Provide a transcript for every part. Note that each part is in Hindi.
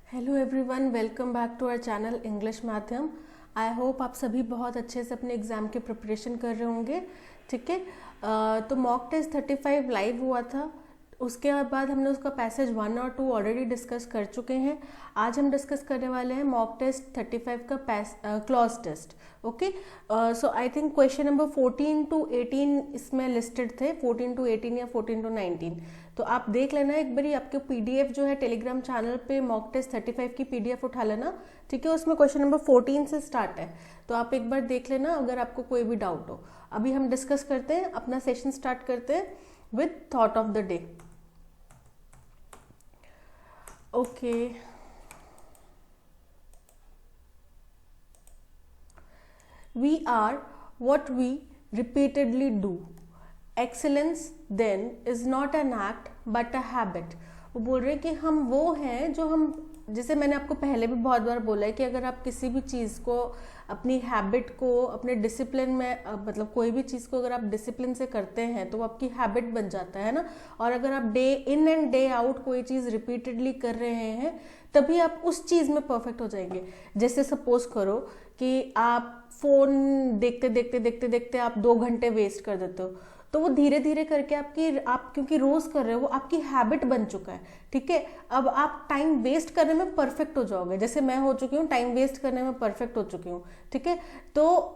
Hello everyone, welcome back to our channel English Madhyam. I hope आप सभी बहुत अच्छे से अपने एग्ज़ाम की प्रिपरेशन कर रहे होंगे। ठीक है, तो मॉक टेस्ट 35 लाइव हुआ था। उसके बाद हमने उसका पैसेज 1 और 2 ऑलरेडी डिस्कस कर चुके हैं। आज हम डिस्कस करने वाले हैं मॉक टेस्ट 35 का cloze test. Okay, so I think question number 14 to 18 इसमें लिस्टेड थे, 14 to 18 या 14 to 19। तो आप देख लेना एक बारी, आपके पीडीएफ जो है टेलीग्राम चैनल पे मॉक टेस्ट 35 की पीडीएफ उठा लेना। ठीक है, उसमें क्वेश्चन नंबर 14 से स्टार्ट है, तो आप एक बार देख लेना अगर आपको कोई भी डाउट हो। अभी हम डिस्कस करते हैं, अपना सेशन स्टार्ट करते हैं with thought of the day. Okay, we are what we repeatedly do. Excellence then is not an act but a habit. वो बोल रहे हैं कि हम वो हैं जो हम, जैसे मैंने आपको पहले भी बहुत बार बोला है कि अगर आप किसी भी चीज़ को, अपनी हैबिट को, अपने डिसिप्लिन में, मतलब कोई भी चीज़ को अगर आप डिसिप्लिन से करते हैं तो वो आपकी हैबिट बन जाता है ना। और अगर आप day in and day out कोई चीज़ रिपीटेडली कर रहे हैं तभी आप उस चीज़ में परफेक्ट हो जाएंगे। जैसे सपोज करो कि आप फोन देखते देखते देखते देखते आप 2 घंटे वेस्ट कर देते हो, तो वो धीरे धीरे करके आप क्योंकि रोज कर रहे हो, वो आपकी हैबिट बन चुका है। ठीक है, अब आप टाइम वेस्ट करने में परफेक्ट हो जाओगे, जैसे मैं हो चुकी हूँ, टाइम वेस्ट करने में परफेक्ट हो चुकी हूँ। ठीक है, तो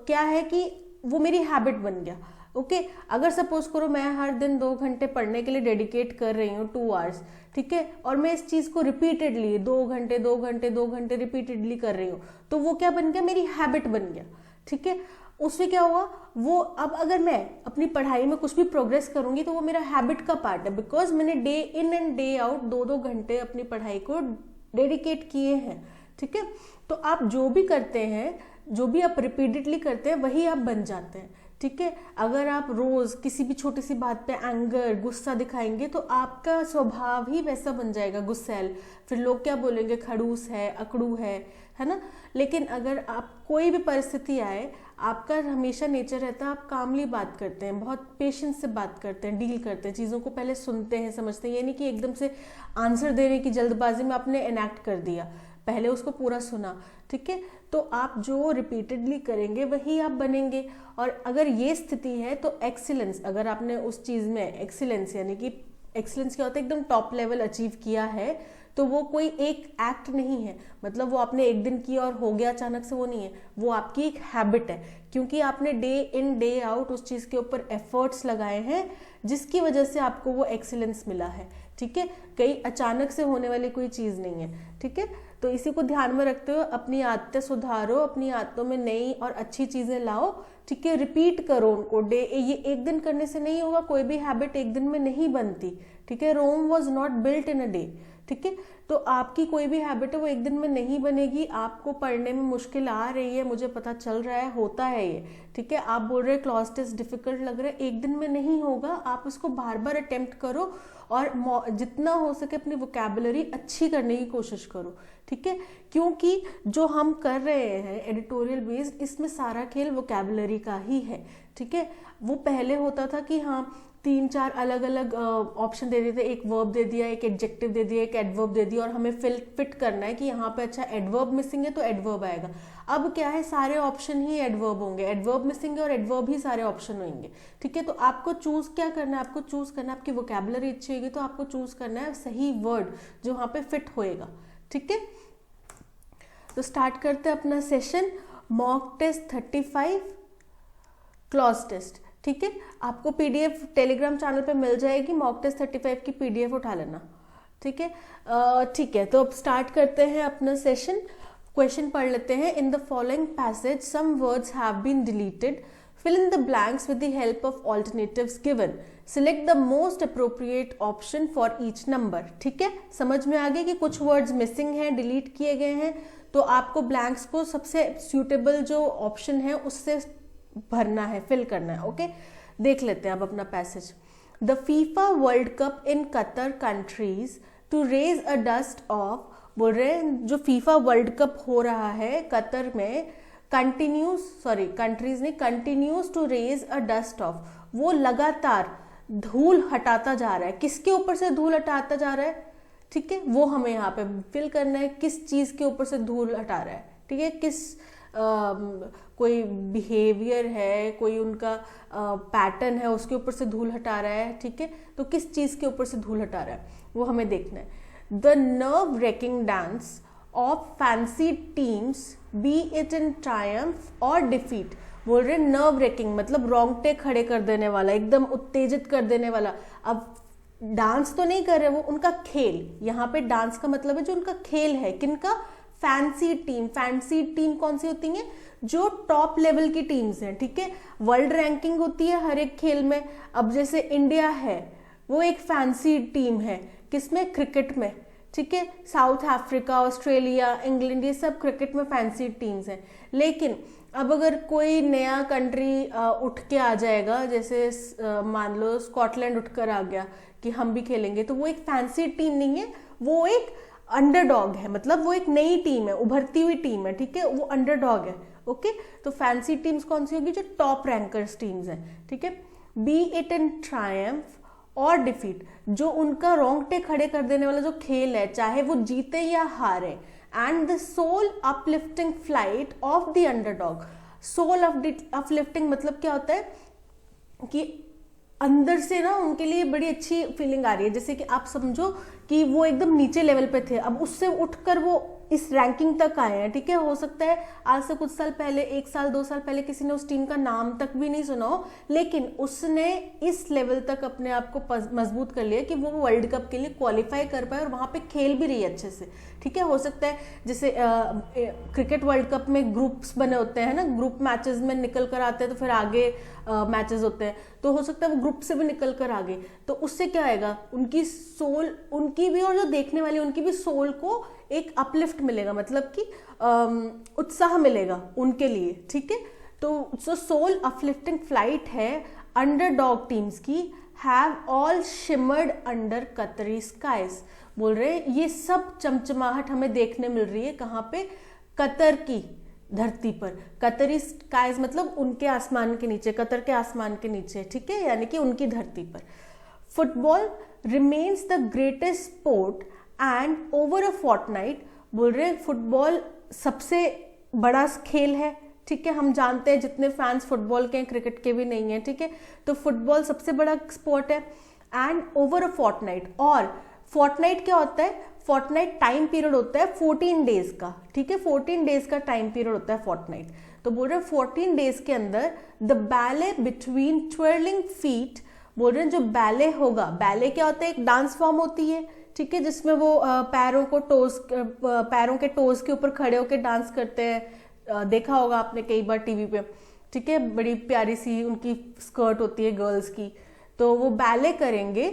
क्या है कि वो मेरी हैबिट बन गया। ओके, अगर सपोज करो मैं हर दिन 2 घंटे पढ़ने के लिए डेडिकेट कर रही हूँ, 2 आवर्स, ठीक है, और मैं इस चीज को रिपीटेडली 2 घंटे 2 घंटे 2 घंटे रिपीटेडली कर रही हूँ, तो वो क्या बन गया, मेरी हैबिट बन गया। ठीक है, उससे क्या हुआ, वो अब अगर मैं अपनी पढ़ाई में कुछ भी प्रोग्रेस करूंगी तो वो मेरा हैबिट का पार्ट है, बिकॉज मैंने day in and day out 2-2 घंटे अपनी पढ़ाई को डेडिकेट किए हैं। ठीक है, तो आप जो भी करते हैं, जो भी आप रिपीटेडली करते हैं वही आप बन जाते हैं। ठीक है, अगर आप रोज किसी भी छोटी सी बात पे एंगर, गुस्सा दिखाएंगे तो आपका स्वभाव ही वैसा बन जाएगा, गुस्सैल। फिर लोग क्या बोलेंगे, खड़ूस है, अकड़ू है ना। लेकिन अगर आप कोई भी परिस्थिति आए, आपका हमेशा नेचर रहता है, आप कामली बात करते हैं, बहुत पेशेंस से बात करते हैं, डील करते हैं, चीज़ों को पहले सुनते हैं, समझते हैं। ये नहीं कि एकदम से आंसर देने की जल्दबाजी में आपने एनैक्ट कर दिया, पहले उसको पूरा सुना। ठीक है, तो आप जो रिपीटेडली करेंगे वही आप बनेंगे। और अगर ये स्थिति है तो एक्सीलेंस, अगर आपने उस चीज़ में एक्सीलेंस, यानी कि एक्सीलेंस क्या होता है, एकदम टॉप लेवल अचीव किया है, तो वो कोई एक एक्ट नहीं है, मतलब वो आपने एक दिन किया और हो गया अचानक से, वो नहीं है, वो आपकी एक हैबिट है, क्योंकि आपने डे इन डे आउट उस चीज़ के ऊपर एफर्ट्स लगाए हैं, जिसकी वजह से आपको वो एक्सीलेंस मिला है। ठीक है, कहीं अचानक से होने वाली कोई चीज़ नहीं है। ठीक है, तो इसी को ध्यान में रखते हुए अपनी आदतें सुधारो, अपनी आदतों में नई और अच्छी चीज़ें लाओ। ठीक है, रिपीट करो उनको, डे, ये एक दिन करने से नहीं होगा, कोई भी हैबिट एक दिन में नहीं बनती। ठीक है, Rome was not built in a day. ठीक है, तो आपकी कोई भी हैबिट है वो एक दिन में नहीं बनेगी। आपको पढ़ने में मुश्किल आ रही है, मुझे पता चल रहा है, होता है ये। ठीक है, आप बोल रहे हैं क्लॉज टेस्ट डिफिकल्ट लग रहा है, एक दिन में नहीं होगा, आप इसको बार बार अटेम्प्ट करो और जितना हो सके अपनी वोकैबुलरी अच्छी करने की कोशिश करो। ठीक है, क्योंकि जो हम कर रहे हैं एडिटोरियल बेस्ड, इसमें सारा खेल वोकैबुलरी का ही है। ठीक है, वो पहले होता था कि हाँ 3-4 अलग अलग ऑप्शन दे देते, एक वर्ब दे दिया, एक एडजेक्टिव दे दिया, एक एडवर्ब दे दिया, और हमें फिट करना है कि यहाँ पे अच्छा एडवर्ब मिसिंग है तो एडवर्ब आएगा। अब क्या है, सारे ऑप्शन ही एडवर्ब होंगे, एडवर्ब मिसिंग है और एडवर्ब ही सारे ऑप्शन होंगे। ठीक है, तो आपको चूज क्या करना है, आपको चूज करना है, आपकी वोकैबुलरी अच्छी होगी तो आपको चूज करना है सही वर्ड जो वहाँ पे फिट होएगा। ठीक है, तो स्टार्ट करते हैं अपना session, mock test 35 cloze test. ठीक है, आपको पीडीएफ टेलीग्राम चैनल पे मिल जाएगी, मॉक टेस्ट 35 की पीडीएफ उठा लेना। ठीक है, ठीक है, तो अब स्टार्ट करते हैं अपना सेशन। क्वेश्चन पढ़ लेते हैं। In the following passage some words have been deleted, fill in the blanks with the help of alternatives given, select the most appropriate option for each number। ठीक है, समझ में आ गया कि कुछ वर्ड्स मिसिंग हैं, डिलीट किए गए हैं, तो आपको ब्लैंक्स को सबसे सुटेबल जो ऑप्शन है उससे भरना है, फिल करना है। ओके, देख लेते हैं अब अपना passage. The FIFA World Cup in Qatar continues to raise a dust of, बोल रहे हैं जो फीफा वर्ल्ड कप हो रहा है कतर में, continues to raise a dust of, वो लगातार धूल हटाता जा रहा है। किसके ऊपर से धूल हटाता जा रहा है, ठीक है, वो हमें यहाँ पे फिल करना है, किस चीज के ऊपर से धूल हटा रहा है, ठीक है, किस कोई बिहेवियर है, कोई उनका पैटर्न है, उसके ऊपर से धूल हटा रहा है, ठीक है, तो किस चीज के ऊपर से धूल हटा रहा है वो हमें देखना है। The nerve racking dance of fancy teams B it in Triumph और डिफीट। बोल रहे नर्व रेकिंग मतलब रोंगटे खड़े कर देने वाला, एकदम उत्तेजित कर देने वाला। अब डांस तो नहीं कर रहे वो, उनका खेल, यहाँ पे डांस का मतलब है जो उनका खेल है, किनका, फैंसी टीम। फैंसी टीम कौन सी होती है, जो टॉप लेवल की टीम्स हैं, ठीक है, वर्ल्ड रैंकिंग होती है हर एक खेल में। अब जैसे इंडिया है वो एक फैंसी टीम है, किसमें, क्रिकेट में, ठीक है, साउथ अफ्रीका, ऑस्ट्रेलिया, इंग्लैंड, ये सब क्रिकेट में फैंसी टीम्स हैं। लेकिन अब अगर कोई नया कंट्री उठ के आ जाएगा, जैसे मान लो स्कॉटलैंड उठकर आ गया कि हम भी खेलेंगे, तो वो एक फैंसी टीम नहीं है, वो एक अंडरडॉग है, मतलब वो एक नई टीम है, उभरती हुई टीम है, ठीक है, वो अंडरडॉग है। ओके, तो फैंसी टीम्स कौन सी होगी, जो टॉप रैंकर्स टीम्स हैं, ठीक है। बी इट इन ट्रायम्फ और डिफीट, जो उनका रोंगटे खड़े कर देने वाला जो खेल है, चाहे वो जीते या हारे। And the soul uplifting flight of the underdog. Soul uplifting मतलब क्या होता है कि अंदर से ना उनके लिए बड़ी अच्छी फीलिंग आ रही है, जैसे कि आप समझो कि वो एकदम नीचे लेवल पे थे, अब उससे उठकर वो इस रैंकिंग तक आए हैं, ठीक है। हो सकता है आज से कुछ साल पहले, 1 साल 2 साल पहले किसी ने उस टीम का नाम तक भी नहीं सुना हो, लेकिन उसने इस लेवल तक अपने आप को मजबूत कर लिया कि वो वर्ल्ड कप के लिए क्वालिफाई कर पाए और वहां पे खेल भी रही है अच्छे से, ठीक है। हो सकता है जैसे क्रिकेट वर्ल्ड कप में ग्रुप्स बने होते हैं ना, ग्रुप मैचेस में निकल कर आते हैं तो फिर आगे मैचेस होते हैं, तो हो सकता है वो ग्रुप से भी निकल कर आगे, तो उससे क्या आएगा, उनकी सोल, उनकी भी और जो देखने वाले उनकी भी सोल को एक अपलिफ्ट मिलेगा, मतलब कि उत्साह मिलेगा उनके लिए, ठीक है। तो जो सोल अपलिफ्टिंग फ्लाइट है अंडरडॉग टीम्स की, हैव ऑल शिमर्ड अंडर कतरी स्काइज। बोल रहे हैं ये सब चमचमाहट हमें देखने मिल रही है कहाँ पे, कतर की धरती पर। कतरी स्काइज मतलब उनके आसमान के नीचे, कतर के आसमान के नीचे, ठीक है, यानी कि उनकी धरती पर। Football remains the greatest sport and over a fortnight. बोल रहे फुटबॉल सबसे बड़ा खेल है, ठीक है, हम जानते हैं जितने फैंस फुटबॉल के हैं क्रिकेट के भी नहीं है, ठीक है, तो फुटबॉल सबसे बड़ा स्पोर्ट है। एंड ओवर अ फोर्टनाइट, और फोर्टनाइट क्या होता है, फोर्टनाइट टाइम पीरियड होता है 14 डेज का, ठीक है, 14 डेज का टाइम पीरियड होता है फोर्टनाइट। तो बोल रहे हैं 14 डेज के अंदर द बैले बिटवीन ट्विर्लिंग फीट। बोल रहे हैं जो बैले होगा, बैले क्या होता है, एक डांस फॉर्म होती है, ठीक है, जिसमें वो पैरों को पैरों के टोज के ऊपर खड़े होकर डांस करते हैं, देखा होगा आपने कई बार टीवी पे, ठीक है, बड़ी प्यारी सी उनकी स्कर्ट होती है गर्ल्स की। तो वो बैले करेंगे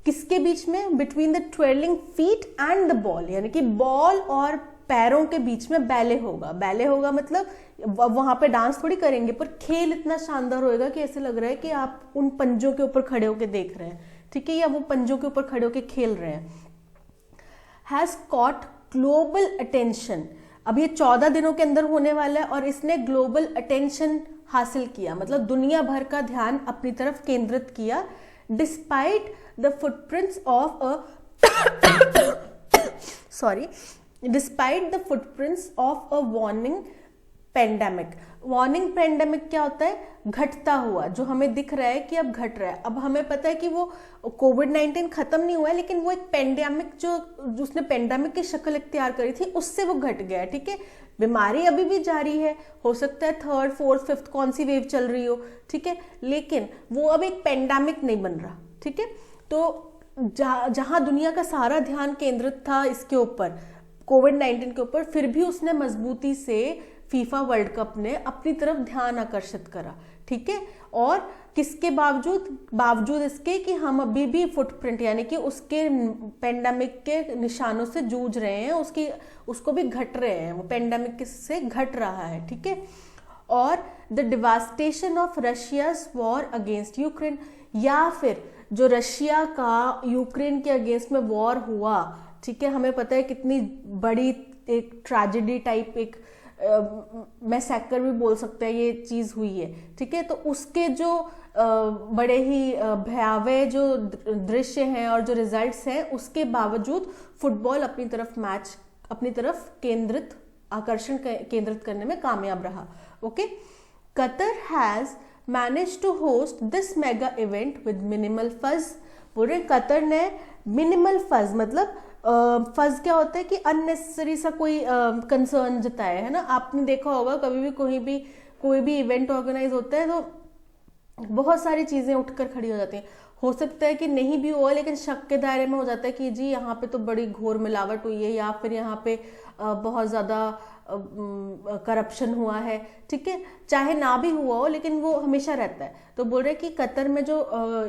किसके बीच में, between the twirling feet and the ball, यानी कि बॉल और पैरों के बीच में बैले होगा। बैले होगा मतलब वहां पे डांस थोड़ी करेंगे, पर खेल इतना शानदार होएगा कि ऐसे लग रहा है कि आप उन पंजों के ऊपर खड़े होकर देख रहे हैं, ठीक है, या वो पंजों के ऊपर खड़े होकर खेल रहे हैं। Has caught global attention. अब ये 14 दिनों के अंदर होने वाला है और इसने ग्लोबल अटेंशन हासिल किया, मतलब दुनिया भर का ध्यान अपनी तरफ केंद्रित किया। Despite the footprints of despite the footprints of a warning pandemic. Warning pandemic क्या होता है, घटता हुआ, जो हमें दिख रहा है कि अब घट रहा है। अब हमें पता है कि वो कोविड-19 खत्म नहीं हुआ है, लेकिन वो एक पेंडेमिक जो उसने पेंडेमिक की शक्ल इख्तियार करी थी, उससे वो घट गया है, ठीक है। बीमारी अभी भी जारी है, हो सकता है 3rd 4th 5th कौन सी वेव चल रही हो, ठीक है, लेकिन वो अब एक पेंडेमिक नहीं बन रहा, ठीक है। तो जहां दुनिया का सारा ध्यान केंद्रित था इसके ऊपर, कोविड-19 के ऊपर, फिर भी उसने मजबूती से फीफा वर्ल्ड कप ने अपनी तरफ ध्यान आकर्षित करा, ठीक है। और किसके बावजूद इसके कि हम अभी भी फुटप्रिंट यानी कि उसके पेंडेमिक के निशानों से जूझ रहे हैं, उसको भी घट रहे हैं, वो पेंडेमिक से घट रहा है, ठीक है। और the devastation of Russia's war against Ukraine, या फिर जो रशिया का यूक्रेन के अगेंस्ट में वॉर हुआ, ठीक है, हमें पता है कितनी बड़ी एक ट्रेजेडी टाइप, एक मैसेकर भी बोल सकते हैं ये चीज हुई है, ठीक है। तो उसके जो बड़े ही भयावह जो दृश्य हैं और जो रिजल्ट्स हैं, उसके बावजूद फुटबॉल अपनी तरफ आकर्षण केंद्रित करने में कामयाब रहा। Okay, Qatar has managed to host this mega event with minimal fuss. बोल रहे कतर ने मिनिमल फज, मतलब फज क्या होता है कि अननेसेसरी सा कोई कंसर्न जताया है ना। आपने देखा होगा कभी भी कोई भी इवेंट ऑर्गेनाइज होता है तो बहुत सारी चीजें उठकर खड़ी हो जाती हैं। हो सकता है कि नहीं भी हो, लेकिन शक के दायरे में हो जाता है कि जी यहाँ पे तो बड़ी घोर मिलावट हुई है, या फिर यहाँ पे बहुत ज़्यादा करप्शन हुआ है, ठीक है, चाहे ना भी हुआ हो लेकिन वो हमेशा रहता है। तो बोल रहे कि कतर में जो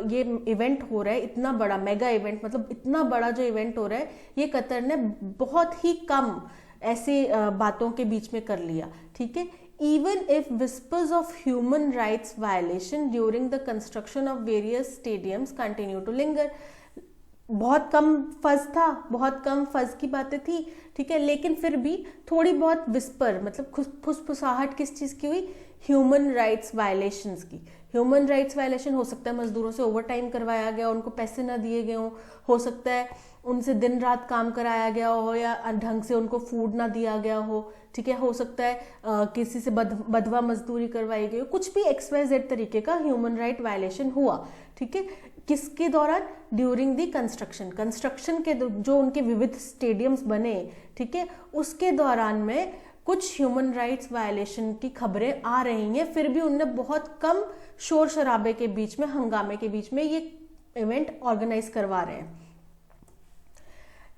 ये इवेंट हो रहा है, इतना बड़ा मेगा इवेंट, मतलब इतना बड़ा जो इवेंट हो रहा है, ये कतर ने बहुत ही कम ऐसी बातों के बीच में कर लिया, ठीक है। Even if whispers of human rights violation during the construction of various stadiums continue to linger, बहुत कम फज की बातें थी, ठीक है, लेकिन फिर भी थोड़ी बहुत विस्पर, मतलब फुसफुसाहट किस चीज की हुई? ह्यूमन राइट्स वायलेशंस की। ह्यूमन राइट्स वायलेशन हो सकता है मजदूरों से ओवर टाइम करवाया गया, उनको पैसे ना दिए गए हो सकता है उनसे दिन रात काम कराया गया हो, या ढंग से उनको फूड ना दिया गया हो, ठीक है, हो सकता है किसी से बदवा मजदूरी करवाई गई हो, कुछ भी XYZ तरीके का ह्यूमन राइट वायलेशन हुआ, ठीक है। किसके दौरान? ड्यूरिंग दी कंस्ट्रक्शन के जो उनके विविध स्टेडियम्स बने, ठीक है, उसके दौरान में कुछ ह्यूमन राइट्स वायलेशन की खबरें आ रही हैं। फिर भी उनने बहुत कम शोर शराबे के बीच में, हंगामे के बीच में ये इवेंट ऑर्गेनाइज करवा रहे हैं।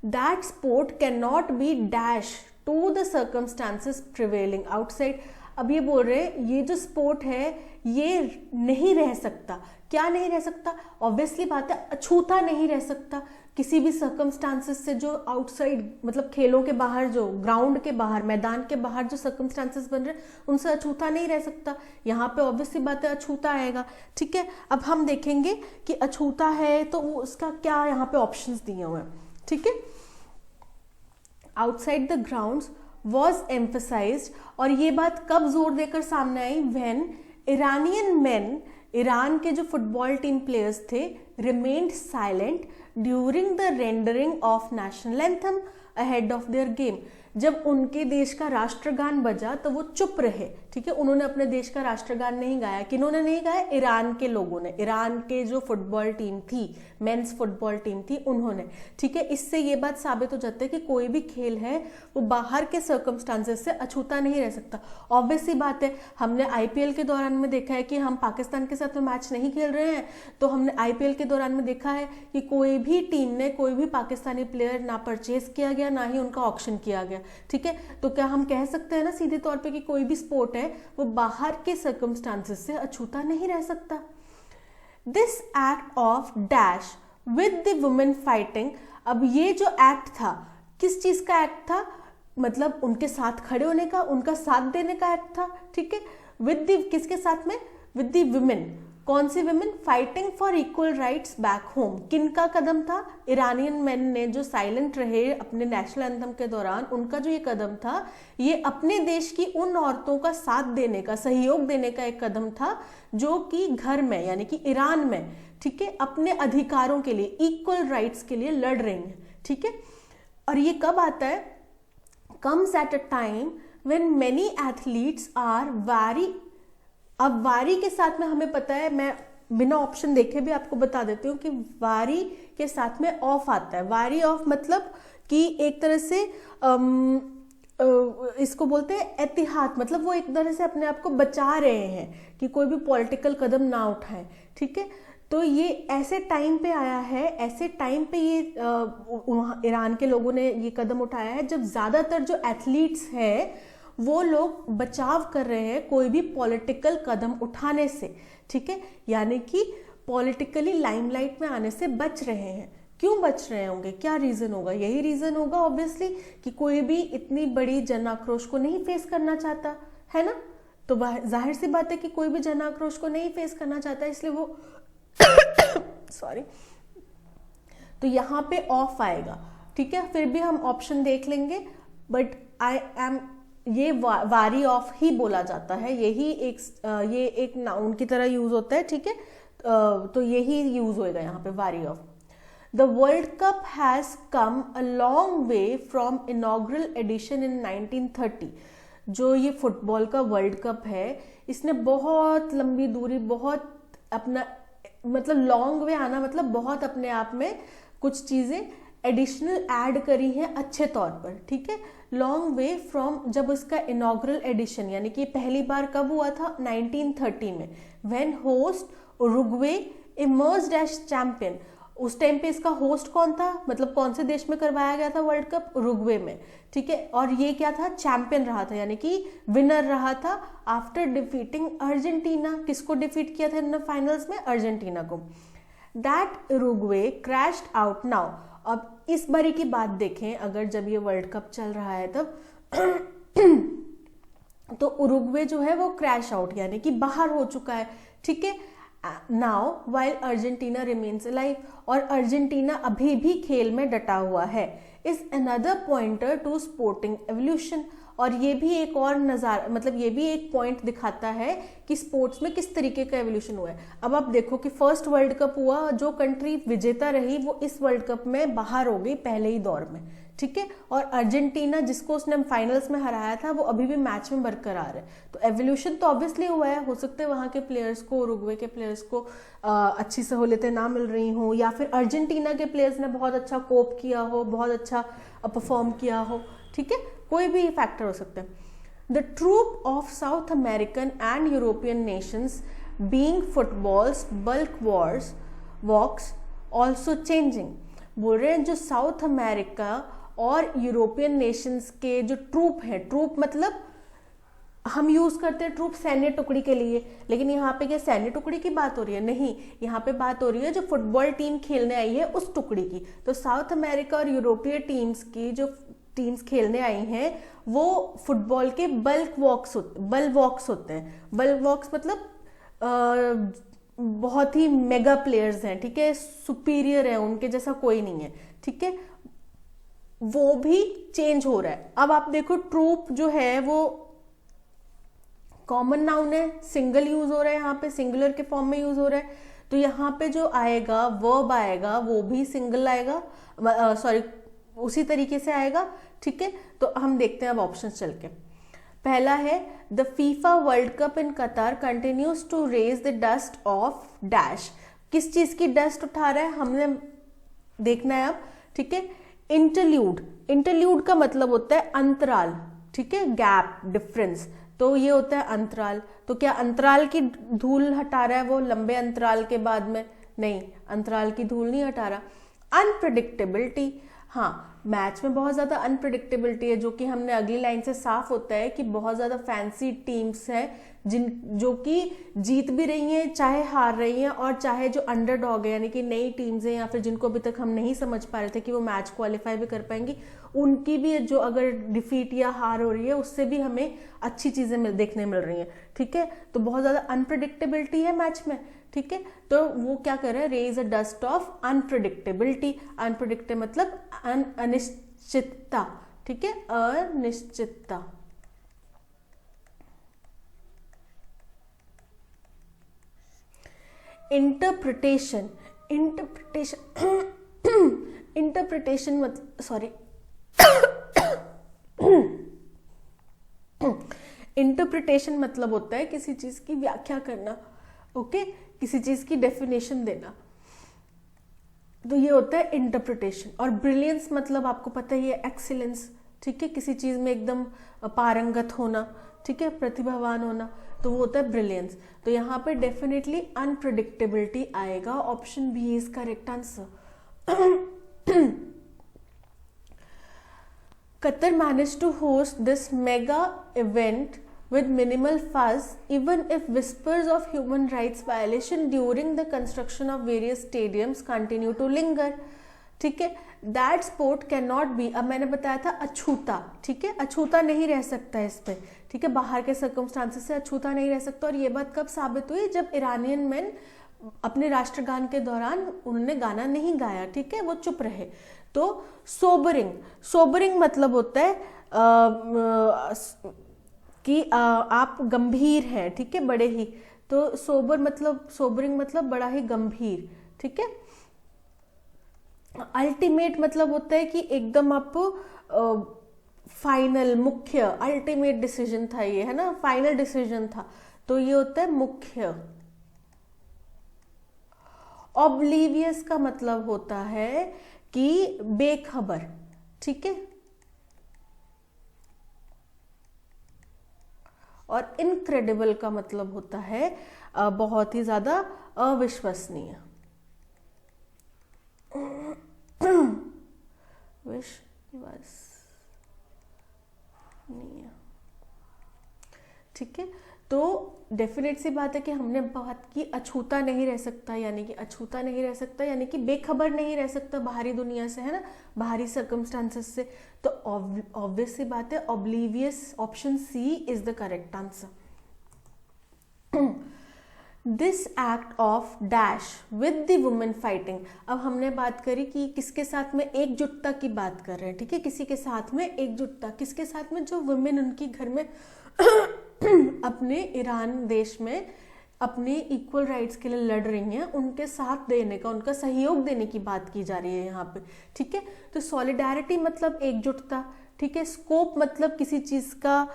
That sport cannot be dash to the circumstances prevailing outside। अब ये बोल रहे हैं ये जो स्पोर्ट है ये नहीं रह सकता। क्या नहीं रह सकता? ऑब्वियसली बात है, अछूता नहीं रह सकता किसी भी सर्कमस्टांसेस से जो आउटसाइड, मतलब खेलों के बाहर, जो ग्राउंड के बाहर, मैदान के बाहर जो सर्कमस्टांसेस बन रहे हैं उनसे अछूता नहीं रह सकता। यहाँ पे ऑब्वियसली बात है अछूता आएगा, ठीक है। अब हम देखेंगे कि अछूता है तो वो उसका क्या यहाँ पे ऑप्शंस दिए हुए हैं, ठीक है। Outside the grounds was emphasised, और ये बात कब जोर देकर सामने आई? व्हेन इरानियन मेन, ईरान के जो फुटबॉल टीम प्लेयर्स थे, remained silent during the rendering of national anthem ahead of their game. जब उनके देश का राष्ट्रगान बजा तो वो चुप रहे, ठीक है, उन्होंने अपने देश का राष्ट्रगान नहीं गाया। किन्होंने नहीं गाया? ईरान के लोगों ने, ईरान के जो फुटबॉल टीम थी, मेंस फुटबॉल टीम थी, उन्होंने, ठीक है। इससे ये बात साबित हो जाती है कि कोई भी खेल है वो बाहर के सर्कमस्टांसेस से अछूता नहीं रह सकता। ऑब्वियसली बात है, हमने IPL के दौरान में देखा है कि हम पाकिस्तान के साथ में मैच नहीं खेल रहे हैं, तो हमने IPL के दौरान में देखा है कि कोई भी टीम ने कोई भी पाकिस्तानी प्लेयर ना परचेज किया गया, ना ही उनका ऑक्शन किया गया, ठीक है। तो क्या हम कह सकते हैं ना सीधे तौर पे कि कोई भी स्पोर्ट है वो बाहर के सर्कमस्टांसेस से अछूता नहीं रह सकता। This act of dash with the women fighting. अब ये जो एक्ट था, किस चीज का एक्ट था? मतलब उनके साथ खड़े होने का, उनका साथ देने का एक्ट था, ठीक है। विद द, किसके साथ में? With the women. कौन सी women? Fighting for equal rights back home. किनका कदम था? इरानियन मैन ने, जो साइलेंट रहे अपने नेशनल एंथम के दौरान, उनका जो ये कदम था, ये अपने देश की उन औरतों का साथ देने का, सहयोग देने का एक कदम था जो कि घर में, यानी कि ईरान में, ठीक है, अपने अधिकारों के लिए, इक्वल राइट्स के लिए लड़ रही हैं, ठीक है। और ये कब आता है? Comes at a time when many athletes are wary. अब वारी के साथ में हमें पता है, मैं बिना ऑप्शन देखे भी आपको बता देती हूँ कि वारी के साथ में ऑफ आता है। वारी ऑफ मतलब कि एक तरह से इसको बोलते हैं एतिहाद, मतलब वो एक तरह से अपने आप को बचा रहे हैं कि कोई भी पॉलिटिकल कदम ना उठाएं, ठीक है। तो ये ऐसे टाइम पे आया है, ऐसे टाइम पे ये ईरान के लोगों ने ये कदम उठाया है जब ज्यादातर जो एथलीट्स हैं वो लोग बचाव कर रहे हैं कोई भी पॉलिटिकल कदम उठाने से, ठीक है, यानी कि पॉलिटिकली लाइमलाइट में आने से बच रहे हैं। क्यों बच रहे होंगे? क्या रीजन होगा? यही रीजन होगा ऑब्वियसली कि कोई भी इतनी बड़ी जन आक्रोश को नहीं फेस करना चाहता है ना। तो जाहिर सी बात है कि कोई भी जन आक्रोश को नहीं फेस करना चाहता, इसलिए वो सॉरी, तो यहाँ पे ऑफ आएगा, ठीक है। फिर भी हम ऑप्शन देख लेंगे, बट आई एम, ये वारी ऑफ ही बोला जाता है, यही एक ये एक नाउन की तरह यूज होता है, ठीक है। तो यही यूज होएगा यहाँ पे वारी ऑफ। The world cup has come a long way from inaugural edition in 1930। जो ये फुटबॉल का वर्ल्ड कप है इसने बहुत लंबी दूरी, बहुत अपना मतलब लॉन्ग वे आना मतलब बहुत अपने आप में कुछ चीजें एडिशनल ऐड करी हैं अच्छे तौर पर, ठीक है। लॉन्ग वे फ्रॉम, जब उसका इनॉग्रल एडिशन यानी कि पहली बार कब हुआ था 1930 में, when host Uruguay emerged as champion. उस टाइम पे इसका होस्ट कौन था, मतलब कौन से देश में करवाया गया था वर्ल्ड कप, उरुग्वे में, ठीक है। और ये क्या था, चैंपियन रहा था यानी कि विनर रहा था आफ्टर डिफीटिंग अर्जेंटीना। किसको डिफीट किया था इन्होंने फाइनल्स में, अर्जेंटीना को। That Uruguay crashed out now. अब इस बारी की बात देखें, अगर जब ये वर्ल्ड कप चल रहा है तब तो उरुग्वे जो है वो क्रैश आउट यानी कि बाहर हो चुका है, ठीक है। Now while Argentina remains alive, और अर्जेंटीना अभी भी खेल में डटा हुआ है, is another pointer to sporting evolution. और ये भी एक और नज़ारा, मतलब ये भी एक पॉइंट दिखाता है कि स्पोर्ट्स में किस तरीके का एवोल्यूशन हुआ है। अब आप देखो कि फर्स्ट वर्ल्ड कप हुआ, जो कंट्री विजेता रही वो इस वर्ल्ड कप में बाहर हो गई पहले ही दौर में, ठीक है। और अर्जेंटीना जिसको उसने फाइनल्स में हराया था वो अभी भी मैच में बरकरार है। तो एवोल्यूशन तो ऑब्वियसली हुआ है। हो सकता है वहाँ के प्लेयर्स को, उरुग्वे के प्लेयर्स को अच्छी सहूलियतें ना मिल रही हों, या फिर अर्जेंटीना के प्लेयर्स ने बहुत अच्छा कोप किया हो, बहुत अच्छा परफॉर्म किया हो, ठीक है। कोई भी फैक्टर हो सकता है। The troop of South American and European nations being football's bulwarks also changing. बोल रहे हैं जो साउथ अमेरिका और यूरोपियन नेशंस के जो ट्रूप है, ट्रूप मतलब हम यूज करते हैं ट्रूप सैन्य टुकड़ी के लिए, लेकिन यहाँ पे क्या सैन्य टुकड़ी की बात हो रही है, नहीं, यहाँ पे बात हो रही है जो फुटबॉल टीम खेलने आई है उस टुकड़ी की। तो साउथ अमेरिका और यूरोपीय टीम्स की जो टीम्स खेलने आई हैं वो फुटबॉल के बल वॉक्स होते हैं। बल वॉक्स मतलब बहुत ही मेगा प्लेयर्स हैं, ठीक है, सुपीरियर है, उनके जैसा कोई नहीं है, ठीक है। वो भी चेंज हो रहा है। अब आप देखो ट्रूप जो है वो कॉमन नाउन है, सिंगल यूज हो रहा है, यहाँ पे सिंगुलर के फॉर्म में यूज हो रहा है। तो यहाँ पे जो आएगा वर्ब आएगा वो भी सिंगल आएगा, सॉरी उसी तरीके से आएगा, ठीक है। तो हम देखते हैं अब ऑप्शंस चल के। पहला है the FIFA World Cup in Qatar continues to raise the dust of dash. किस चीज की डस्ट उठा रहा है हमने देखना है अब, ठीक है। इंटरल्यूड, इंटरल्यूड का मतलब होता है अंतराल, ठीक है, गैप, डिफरेंस, तो ये होता है अंतराल। तो क्या अंतराल की धूल हटा रहा है वो लंबे अंतराल के बाद में, नहीं, अंतराल की धूल नहीं हटा रहा। अनप्रिडिक्टेबिलिटी, हाँ, मैच में बहुत ज्यादा अनप्रिडिक्टेबिलिटी है, जो कि हमने अगली लाइन से साफ होता है कि बहुत ज्यादा फैंसी टीम्स हैं जो कि जीत भी रही हैं चाहे हार रही हैं, और चाहे जो अंडरडॉग है यानी कि नई टीम्स हैं या फिर जिनको अभी तक हम नहीं समझ पा रहे थे कि वो मैच क्वालिफाई भी कर पाएंगी, उनकी भी जो अगर डिफीट या हार हो रही है उससे भी हमें अच्छी चीजें देखने मिल रही हैं, ठीक है। तो बहुत ज्यादा अनप्रिडिक्टेबिलिटी है मैच में, ठीक है। तो वो क्या कर रहा है, raise a dust of unpredictability. Unpredicted मतलब अनिश्चितता, ठीक है, अनिश्चितता। इंटरप्रिटेशन, इंटरप्रिटेशन मतलब सॉरी इंटरप्रिटेशन मतलब होता है किसी चीज की व्याख्या करना, ओके, किसी चीज की डेफिनेशन देना, तो ये होता है इंटरप्रिटेशन। और ब्रिलियंस मतलब आपको पता ही है एक्सीलेंस, ठीक है, किसी चीज में एकदम पारंगत होना, ठीक है, प्रतिभावान होना, तो वो होता है ब्रिलियंस। तो यहाँ पे डेफिनेटली अनप्रिडिक्टेबिलिटी आएगा, option B is correct answer. Qatar managed to host this mega event with minimal fuss, even if whispers of human rights violation during the construction of various stadiums continue to linger, ठीक है। That sport cannot be, अब मैंने बताया था अछूता, ठीक है, अछूता नहीं रह सकता इस पे, ठीक है, बाहर के सर्कमस्टांसेस से अछूता नहीं रह सकता। और ये बात कब साबित हुई, जब ईरानियन मैन अपने राष्ट्रगान के दौरान उन्होंने गाना नहीं गाया, ठीक है, वो चुप रहे। तो सोबरिंग, सोबरिंग मतलब होता है कि आप गंभीर हैं, ठीक है, बड़े ही, तो सोबर मतलब, सोबरिंग मतलब बड़ा ही गंभीर, ठीक है। अल्टीमेट मतलब होता है कि एकदम आप फाइनल, मुख्य, अल्टीमेट डिसीजन था ये, है ना, फाइनल डिसीजन था, तो ये होता है मुख्य। ऑब्लीवियस का मतलब होता है कि बेखबर, ठीक है। और इनक्रेडिबल का मतलब होता है बहुत ही ज्यादा अविश्वसनीय, विश्वसनीय, ठीक है। तो डेफिनेट सी बात है कि हमने बात की अछूता नहीं रह सकता, यानी कि अछूता नहीं रह सकता यानी कि बेखबर नहीं रह सकता बाहरी दुनिया से, है ना, बाहरी सर्कमस्टांसेस से। तो ऑब्वियस सी बात है, oblivious, option C is the correct answer. This act of dash with the women fighting. अब हमने बात करी कि किसके साथ में एकजुटता की बात कर रहे हैं, ठीक है, किसी के साथ में एकजुटता, किसके साथ में, जो वुमेन उनकी घर में अपने ईरान देश में अपने इक्वल राइट्स के लिए लड़ रही हैं, उनके साथ देने का, उनका सहयोग देने की बात की जा रही है यहाँ पे, ठीक है। तो सॉलिडारिटी मतलब एकजुटता, ठीक है। स्कोप मतलब किसी चीज का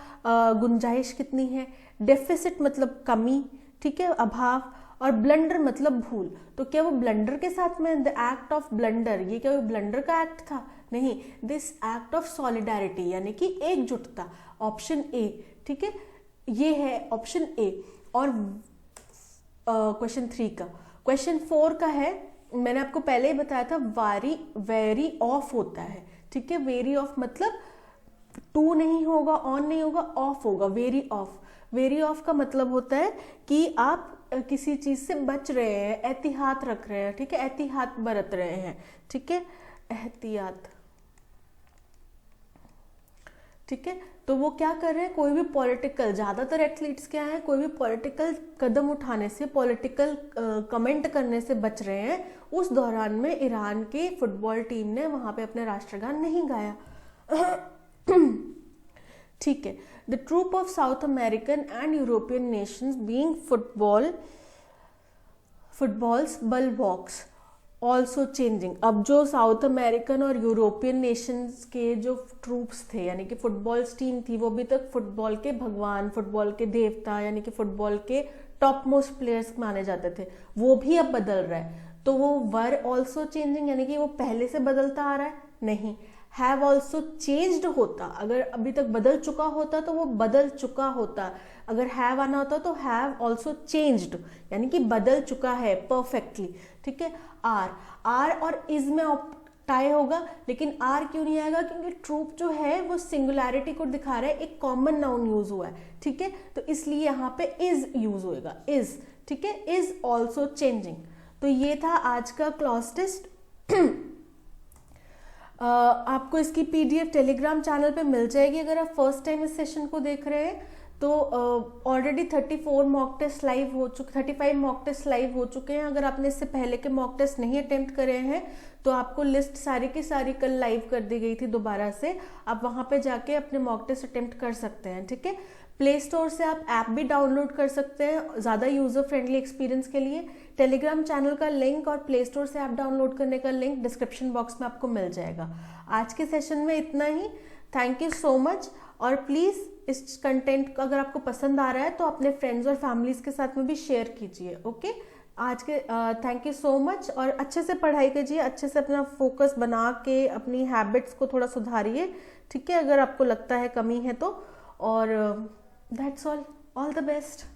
गुंजाइश कितनी है। डेफिसिट मतलब कमी, ठीक है, अभाव। और ब्लंडर मतलब भूल। तो क्या वो ब्लंडर के साथ में, द एक्ट ऑफ ब्लंडर, ये क्या वो ब्लंडर का एक्ट था? नहीं, दिस एक्ट ऑफ सॉलिडारिटी यानी कि एकजुटता, ऑप्शन ए, ठीक है, ये है ऑप्शन ए। और क्वेश्चन 3 का, क्वेश्चन 4 का है, मैंने आपको पहले ही बताया था, वेरी ऑफ होता है, ठीक है। वेरी ऑफ मतलब टू नहीं होगा, ऑन नहीं होगा, ऑफ होगा, वेरी ऑफ। वेरी ऑफ का मतलब होता है कि आप किसी चीज से बच रहे हैं, एहतियात रख रहे हैं, ठीक है, एहतियात बरत रहे हैं, ठीक है, एहतियात, ठीक है। तो वो क्या कर रहे हैं, कोई भी पॉलिटिकल, ज्यादातर एथलीट्स क्या है, कोई भी पॉलिटिकल कदम उठाने से, पॉलिटिकल कमेंट करने से बच रहे हैं। उस दौरान में ईरान की फुटबॉल टीम ने वहां पे अपने राष्ट्रगान नहीं गाया, ठीक है। The troop of South American and European nations being footballs bulwarks also changing. अब जो साउथ अमेरिकन और यूरोपियन नेशंस के जो ट्रूप्स थे, यानी कि फुटबॉल्स टीम थी, वो अभी तक फुटबॉल के भगवान, फुटबॉल के देवता, यानी कि फुटबॉल के टॉप मोस्ट प्लेयर्स माने जाते थे, वो भी अब बदल रहा है। तो वो वर ऑल्सो चेंजिंग यानी कि वो पहले से बदलता आ रहा है, नहीं। हैव ऑल्सो चेंज्ड होता, अगर अभी तक बदल चुका होता तो वो बदल चुका होता, अगर हैव आना होता तो हैव ऑल्सो चेंज्ड यानी कि बदल चुका है परफेक्टली, ठीक है। आर और इज में टाई होगा, लेकिन आर क्यों नहीं आएगा, क्योंकि ट्रूप जो है वो सिंगुलैरिटी को दिखा रहा है, एक कॉमन नाउन यूज हुआ है, ठीक है। तो इसलिए यहाँ पे इज यूज होएगा, इज, ठीक है, इज ऑल्सो चेंजिंग। तो ये था आज का क्लॉज टेस्ट। आपको इसकी पीडीएफ टेलीग्राम चैनल पे मिल जाएगी अगर आप फर्स्ट टाइम इस सेशन को देख रहे हैं। तो ऑलरेडी 34 मॉक टेस्ट लाइव हो चुके, 35 मॉक टेस्ट लाइव हो चुके हैं। अगर आपने इससे पहले के मॉक टेस्ट नहीं अटेम्प्ट करे हैं तो आपको लिस्ट सारी की सारी कल लाइव कर दी गई थी दोबारा से, आप वहां पे जाके अपने मॉक टेस्ट अटेम्प्ट कर सकते हैं, ठीक है। प्ले स्टोर से आप ऐप भी डाउनलोड कर सकते हैं ज़्यादा यूज़र फ्रेंडली एक्सपीरियंस के लिए। टेलीग्राम चैनल का लिंक और प्ले स्टोर से ऐप डाउनलोड करने का लिंक डिस्क्रिप्शन बॉक्स में आपको मिल जाएगा। आज के सेशन में इतना ही। Thank you so much. और प्लीज़ इस कंटेंट को अगर आपको पसंद आ रहा है तो अपने फ्रेंड्स और फैमिलीज के साथ में भी शेयर कीजिए, ओके। आज के थैंक यू सो मच। और अच्छे से पढ़ाई कीजिए, अच्छे से अपना फोकस बना के अपनी हैबिट्स को थोड़ा सुधारिए, ठीक है, अगर आपको लगता है कमी है तो। और दैट्स ऑल द बेस्ट।